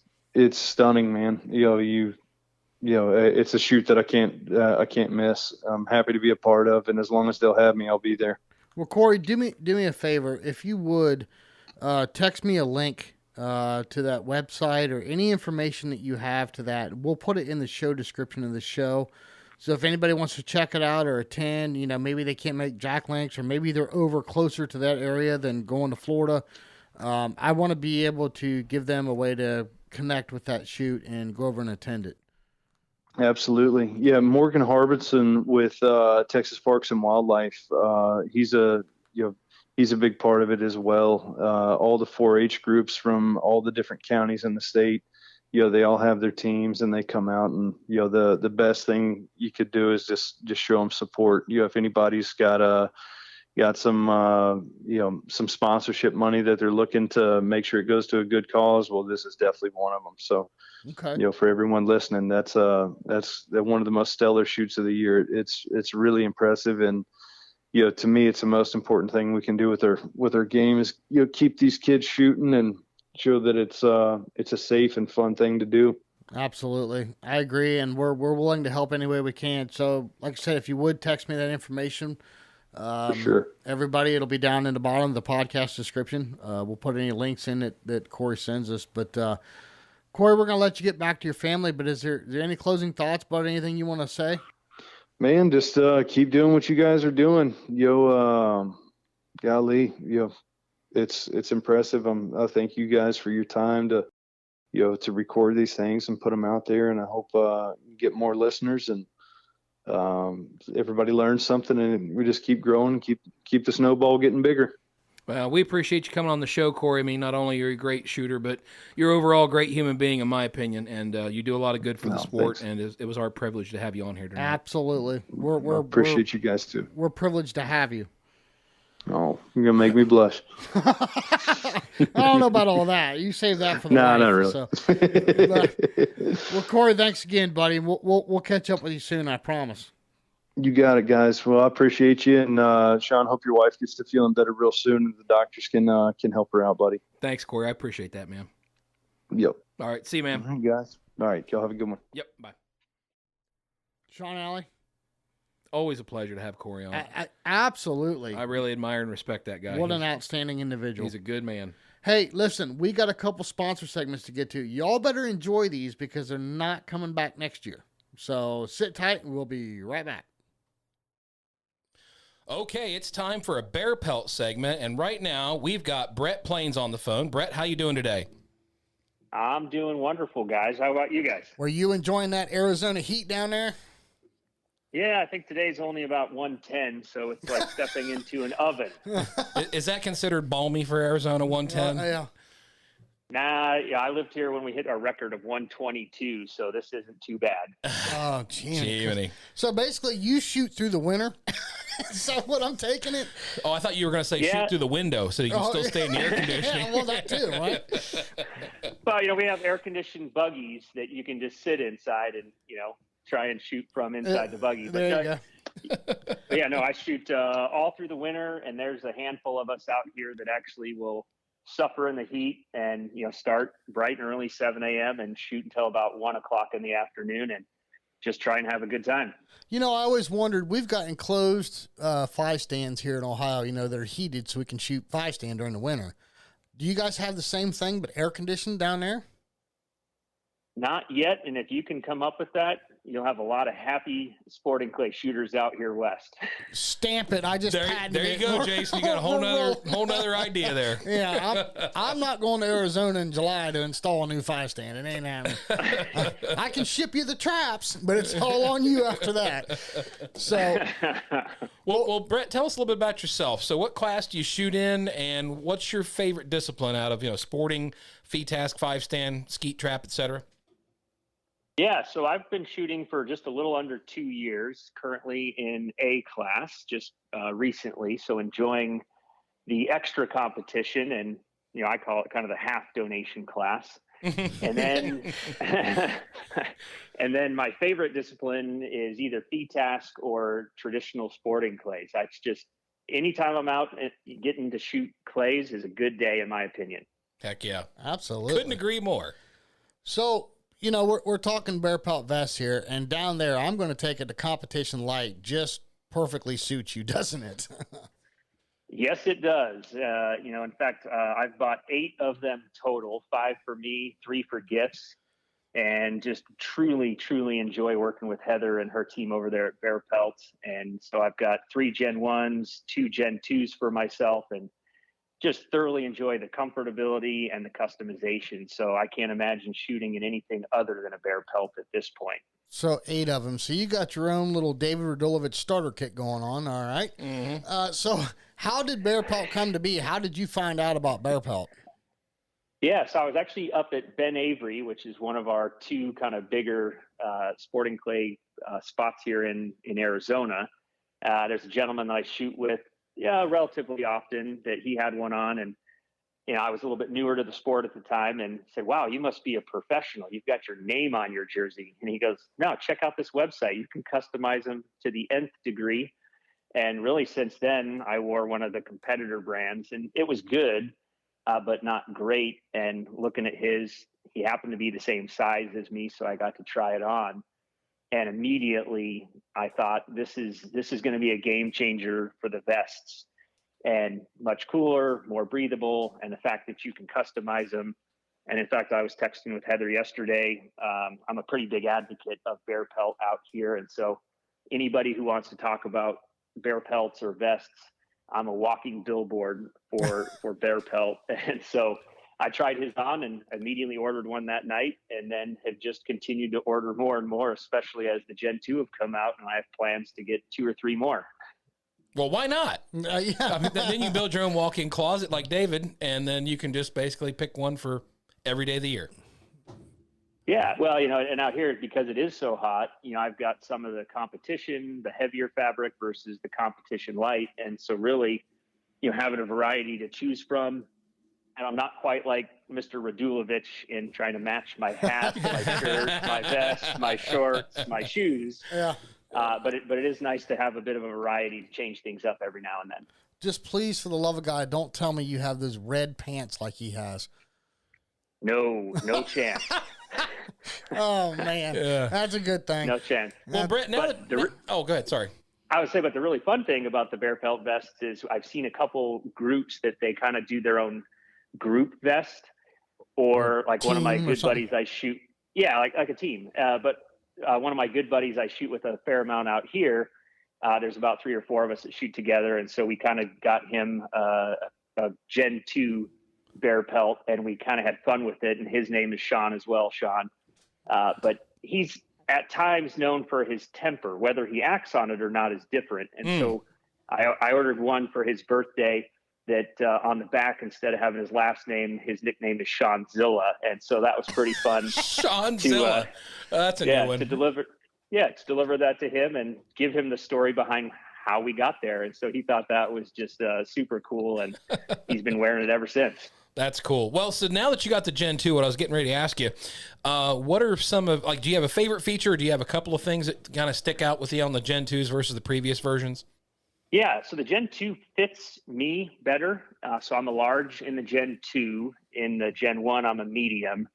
stunning, man. It's a shoot that I can't miss. I'm happy to be a part of, and as long as they'll have me, I'll be there. Well, Corey, do me a favor. If you would, text me a link to that website or any information that you have to that. We'll put it in the show description of the show. So if anybody wants to check it out or attend, maybe they can't make Jack Links or maybe they're over closer to that area than going to Florida. I want to be able to give them a way to connect with that shoot and go over and attend it. Absolutely. Yeah. Morgan Harbison with Texas Parks and Wildlife. He's a big part of it as well. All the 4-H groups from all the different counties in the state, they all have their teams and they come out, and the best thing you could do is just show them support. If anybody's got some some sponsorship money that they're looking to make sure it goes to a good cause, well, this is definitely one of them. So, okay. For everyone listening, that's one of the most stellar shoots of the year. It's really impressive, and to me, it's the most important thing we can do with our game is keep these kids shooting and show that it's a safe and fun thing to do. Absolutely. I agree. And we're willing to help any way we can. So like I said, if you would text me that information, for sure. Everybody, it'll be down in the bottom of the podcast description. We'll put any links in that Corey sends us, but, Corey, we're going to let you get back to your family, but is there any closing thoughts about anything you want to say? Man, just, keep doing what you guys are doing. Golly, it's impressive. I thank you guys for your time to record these things and put them out there. And I hope you get more listeners and everybody learns something, and we just keep growing, keep the snowball getting bigger. Well, we appreciate you coming on the show, Corey. I mean, not only are you a great shooter, but you're overall a great human being, in my opinion, and you do a lot of good for the sport. Thanks. And it was our privilege to have you on here tonight. Absolutely, we appreciate you guys too. We're privileged to have you. Oh, you're gonna make me blush. I don't know about all that. You save that for the No, not really. So. Well, Corey, thanks again, buddy. We'll catch up with you soon. I promise. You got it, guys. Well, I appreciate you, and Sean, hope your wife gets to feeling better real soon, and the doctors can help her out, buddy. Thanks, Corey. I appreciate that, man. Yep. All right, see you, man. All right, guys. All right, y'all have a good one. Yep. Bye. Sean Alley. Always a pleasure to have Corey on. Absolutely. I really admire and respect that guy. What an outstanding individual. He's a good man. Hey, listen, we got a couple sponsor segments to get to. Y'all better enjoy these because they're not coming back next year. So sit tight and we'll be right back. Okay, it's time for a BearPelt segment, and right now we've got Brett Plains on the phone. Brett, how you doing today? I'm doing wonderful, guys. How about you guys? Were you enjoying that Arizona heat down there? Yeah, I think today's only about 110, so it's like stepping into an oven. Is that considered balmy for Arizona, 110? Yeah. Nah, yeah, I lived here when we hit our record of 122, so this isn't too bad. Oh, Jiminy. So basically, you shoot through the winter? Is that what I'm taking it? Oh, I thought you were going to say shoot through the window so you can still stay in the air conditioning. Yeah, well, that too, right? Well, we have air-conditioned buggies that you can just sit inside and, try and shoot from inside the buggy. There you go. But yeah, no, I shoot all through the winter, and there's a handful of us out here that actually will suffer in the heat and, start bright and early 7 a.m. and shoot until about 1 o'clock in the afternoon and just try and have a good time. I always wondered, we've got enclosed 5-stands here in Ohio, that are heated so we can shoot 5-stand during the winter. Do you guys have the same thing but air conditioned down there? Not yet, and if you can come up with that, you'll have a lot of happy sporting clay shooters out here west. Stamp it. I just there you go, Jason. You got a whole nother idea there. Yeah, I'm not going to Arizona in July to install a new 5-stand. It ain't happening. I can ship you the traps, but it's all on you after that. So, well, Brett, tell us a little bit about yourself. So, what class do you shoot in, and what's your favorite discipline out of sporting, FETASC, 5-stand, skeet trap, etc.? Yeah, so I've been shooting for just a little under 2 years, currently in A class, just recently. So enjoying the extra competition, and I call it kind of the half donation class. And then, and then my favorite discipline is either FETASC or traditional sporting clays. That's just anytime I'm out and getting to shoot clays is a good day, in my opinion. Heck yeah, absolutely. Couldn't agree more. So. We're talking BearPelt vests here, and down there, I'm going to take it to competition light. Just perfectly suits you, doesn't it? Yes, it does. In fact, I've bought 8 of them total, 5 for me, 3 for gifts, and just truly, truly enjoy working with Heather and her team over there at BearPelt. And so I've got 3 Gen 1s, 2 Gen 2s for myself, and just thoroughly enjoy the comfortability and the customization. So I can't imagine shooting in anything other than a BearPelt at this point. So 8 of them. So you got your own little David Radulovich starter kit going on. All right. Mm-hmm. So how did BearPelt come to be? How did you find out about BearPelt? Yeah, so I was actually up at Ben Avery, which is one of our 2 kind of bigger sporting clay spots here in Arizona. There's a gentleman that I shoot with relatively often that he had one on. And, I was a little bit newer to the sport at the time and said, wow, you must be a professional. You've got your name on your jersey. And he goes, no, check out this website. You can customize them to the nth degree. And really since then, I wore one of the competitor brands and it was good, but not great. And looking at his, he happened to be the same size as me. So I got to try it on. And immediately I thought this is going to be a game changer for the vests. And much cooler, more breathable, and the fact that you can customize them. And in fact, I was texting with Heather yesterday. I'm a pretty big advocate of BearPelt out here. And so anybody who wants to talk about BearPelts or vests, I'm a walking billboard for BearPelt. And so I tried his on and immediately ordered one that night, and then have just continued to order more and more, especially as the Gen 2 have come out, and I have plans to get 2 or 3 more. Well, why not? Yeah. I mean, then you build your own walk-in closet like David, and then you can just basically pick one for every day of the year. Yeah, well, and out here, because it is so hot, I've got some of the competition, the heavier fabric versus the competition light. And so really, having a variety to choose from. And I'm not quite like Mr. Radulovich in trying to match my hat, my shirt, my vest, my shorts, my shoes. Yeah. But it is nice to have a bit of a variety to change things up every now and then. Just please, for the love of God, don't tell me you have those red pants like he has. No chance. Oh, man. Yeah. That's a good thing. No chance. Well, Brett, go ahead. Sorry. I would say, but the really fun thing about the BearPelt vests is I've seen a couple groups that they kind of do their own group vest, or like one of my good buddies I shoot. Yeah, like a team. But one of my good buddies I shoot with a fair amount out here. There's about 3 or 4 of us that shoot together. And so we kind of got him a Gen 2 BearPelt, and we kind of had fun with it. And his name is Sean as well, Sean. But he's at times known for his temper. Whether he acts on it or not is different. And so I ordered one for his birthday that on the back, instead of having his last name, his nickname is Seanzilla. And so that was pretty fun. Seanzilla. That's a new one. To deliver that to him and give him the story behind how we got there. And so he thought that was just super cool, and he's been wearing it ever since. That's cool. Well, so now that you got the Gen 2, what I was getting ready to ask you, what are some of, do you have a favorite feature, or do you have a couple of things that kind of stick out with you on the Gen 2s versus the previous versions? Yeah, so the Gen 2 fits me better. So I'm a large in the Gen 2. In the Gen 1, I'm a medium.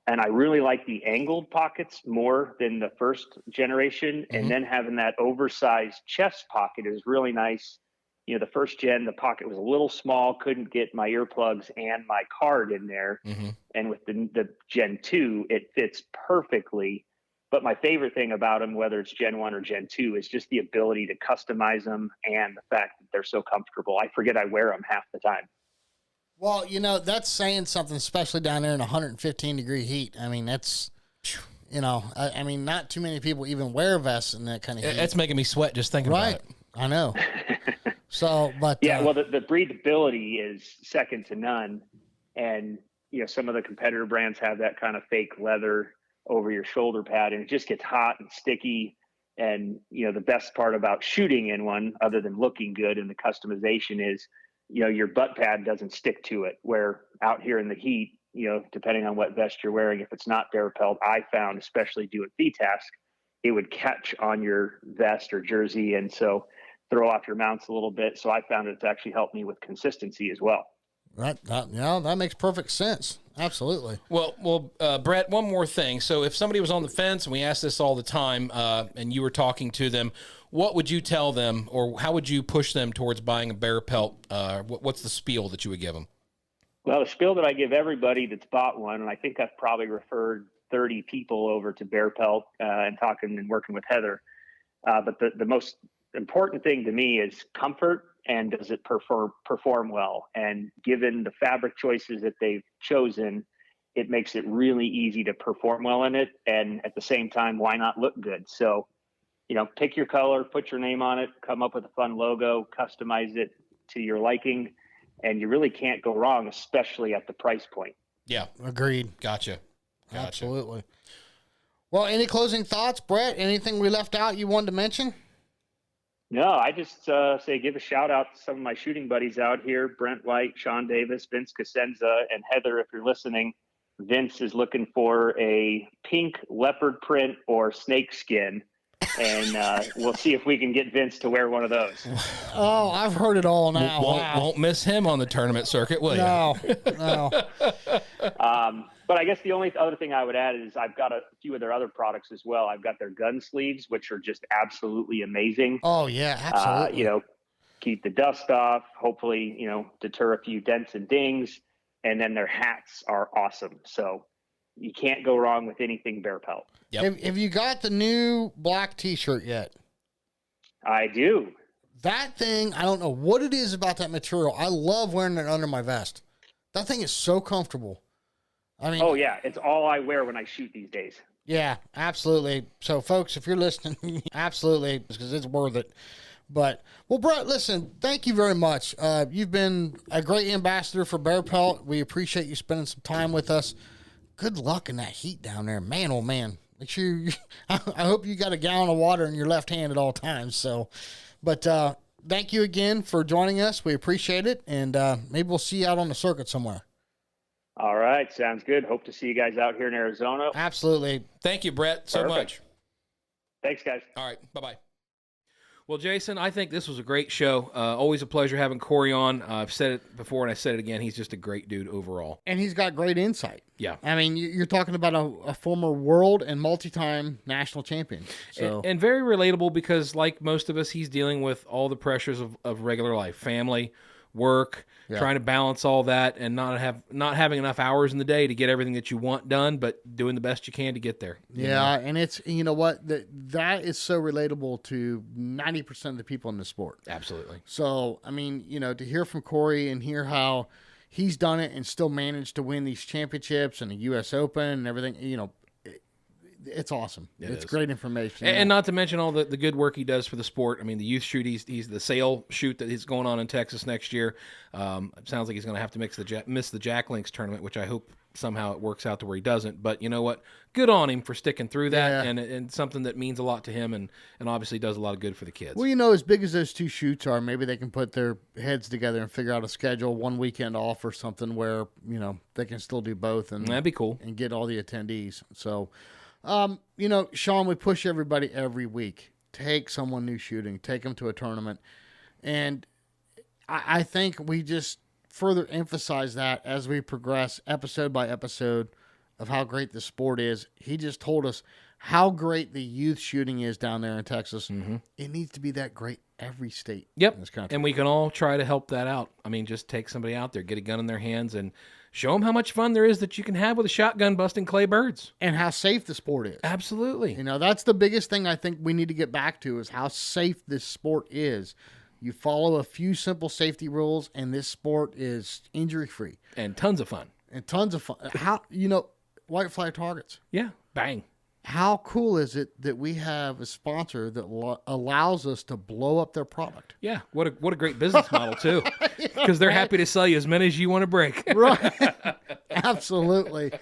And I really like the angled pockets more than the first generation. Mm-hmm. And then having that oversized chest pocket is really nice. The first gen, the pocket was a little small, couldn't get my earplugs and my card in there. Mm-hmm. And with the Gen 2, it fits perfectly. But my favorite thing about them, whether it's Gen 1 or Gen 2, is just the ability to customize them and the fact that they're so comfortable. I forget I wear them half the time. Well, that's saying something, especially down there in 115-degree heat. I mean, that's, I mean, not too many people even wear vests in that kind of heat. It's making me sweat just thinking about it. I know. So, but yeah, well, the breathability is second to none. And, some of the competitor brands have that kind of fake leather over your shoulder pad, and it just gets hot and sticky. And, the best part about shooting in one, other than looking good and the customization, is, your butt pad doesn't stick to it, where out here in the heat, depending on what vest you're wearing, if it's not BearPelt, I found, especially doing VTask, it would catch on your vest or jersey. And so throw off your mounts a little bit. So I found it's actually helped me with consistency as well. That makes perfect sense. Absolutely. Well, Brett, one more thing. So if somebody was on the fence, and we ask this all the time, and you were talking to them, what would you tell them, or how would you push them towards buying a BearPelt? What's the spiel that you would give them? Well, the spiel that I give everybody that's bought one, and I think I've probably referred 30 people over to BearPelt and talking and working with Heather. But the most important thing to me is comfort, and does it perform well? And given the fabric choices that they've chosen, it makes it really easy to perform well in it. And at the same time, why not look good? So, pick your color, put your name on it, come up with a fun logo, customize it to your liking, and you really can't go wrong, especially at the price point. Yeah. Agreed. Gotcha. Absolutely. Well, any closing thoughts, Brett? Anything we left out you wanted to mention? No, I just say give a shout out to some of my shooting buddies out here, Brent White, Sean Davis, Vince Casenza, and Heather, if you're listening. Vince is looking for a pink leopard print or snake skin, and we'll see if we can get Vince to wear one of those. Oh, I've heard it all now. Won't miss him on the tournament circuit, will you? No. But I guess the only other thing I would add is I've got a few of their other products as well. I've got their gun sleeves, which are just absolutely amazing. Oh, yeah, absolutely. Keep the dust off, hopefully, deter a few dents and dings. And then their hats are awesome. So you can't go wrong with anything BearPelt. Yep. Have you got the new black T-shirt yet? I do. That thing, I don't know what it is about that material. I love wearing it under my vest. That thing is so comfortable. I mean, oh yeah, it's all I wear when I shoot these days. Yeah, absolutely. So, folks, if you're listening, absolutely, because it's worth it. But, well, Brett, listen, thank you very much. You've been a great ambassador for BearPelt. We appreciate you spending some time with us. Good luck in that heat down there. Man, oh, man. Make sure I hope you got a gallon of water in your left hand at all times. So, but thank you again for joining us. We appreciate it. And maybe we'll see you out on the circuit somewhere. All right. Sounds good. Hope to see you guys out here in Arizona. Absolutely. Thank you, Brett, so much. Thanks, guys. All right. Bye-bye. Well, Jason, I think this was a great show. Always a pleasure having Corey on. I've said it before and I said it again. He's just a great dude overall. And he's got great insight. Yeah. I mean, you're talking about a former world and multi-time national champion. So. And very relatable because, like most of us, he's dealing with all the pressures of regular life, family, work, trying to balance all that and not having enough hours in the day to get everything that you want done, but doing the best you can to get there. Yeah, and it's, you know what, that is so relatable to 90% of the people in the sport. Absolutely. So, I mean, to hear from Corey and hear how he's done it and still managed to win these championships and the U.S. Open and everything, it's awesome. It's great information. And not to mention all the good work he does for the sport. I mean, the youth shoot, he's the sail shoot that is going on in Texas next year. It sounds like he's going to have to miss the Jack Links tournament, which I hope somehow it works out to where he doesn't. But you know what? Good on him for sticking through that and something that means a lot to him and obviously does a lot of good for the kids. Well, as big as those two shoots are, maybe they can put their heads together and figure out a schedule, one weekend off or something where, they can still do both. And that'd be cool. And get all the attendees. So, Sean, we push everybody every week. Take someone new shooting. Take them to a tournament. And I think we just further emphasize that as we progress episode by episode of how great the sport is. He just told us how great the youth shooting is down there in Texas. Mm-hmm. It needs to be that great every state in this country. And we can all try to help that out. I mean, just take somebody out there, get a gun in their hands, and show them how much fun there is that you can have with a shotgun busting clay birds. And how safe the sport is. Absolutely. That's the biggest thing I think we need to get back to is how safe this sport is. You follow a few simple safety rules, and this sport is injury-free. And tons of fun. How, white flag targets. Yeah, bang. How cool is it that we have a sponsor that allows us to blow up their product? Yeah, what a great business model, too. Because they're happy to sell you as many as you want to break. Right. Absolutely.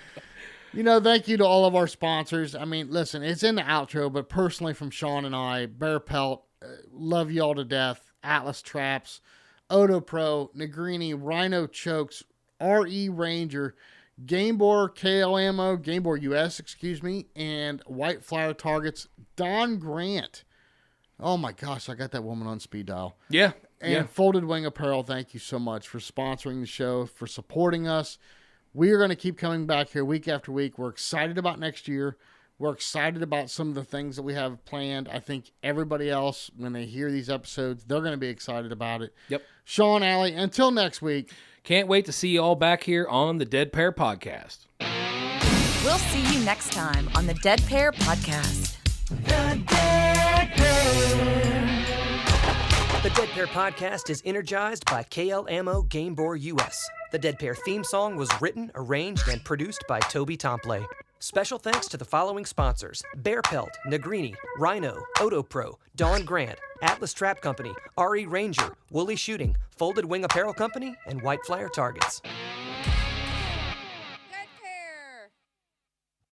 Thank you to all of our sponsors. I mean, listen, it's in the outro, but personally from Sean and I, BearPelt, love you all to death. Atlas Traps, Odo Pro, Negrini, Rhino Chokes, RE Ranger, Game Bore KL Ammo, Game Bore US, and White Flower Targets, Don Grant. Oh my gosh, I got that woman on speed dial. Yeah. And Folded Wing Apparel, thank you so much for sponsoring the show, for supporting us. We are going to keep coming back here week after week. We're excited about next year. We're excited about some of the things that we have planned. I think everybody else, when they hear these episodes, they're going to be excited about it. Yep. Sean, Allie, until next week. Can't wait to see you all back here on the Dead Pair Podcast. We'll see you next time on the Dead Pair Podcast. The Dead Pair Podcast is energized by KL Ammo Game Bore US. The Dead Pair theme song was written, arranged, and produced by Toby Tomplay. Special thanks to the following sponsors: BearPelt, Negrini, Rhino, Otopro, Dawn Grant, Atlas Trap Company, RE Ranger, Woolly Shooting, Folded Wing Apparel Company, and White Flyer Targets.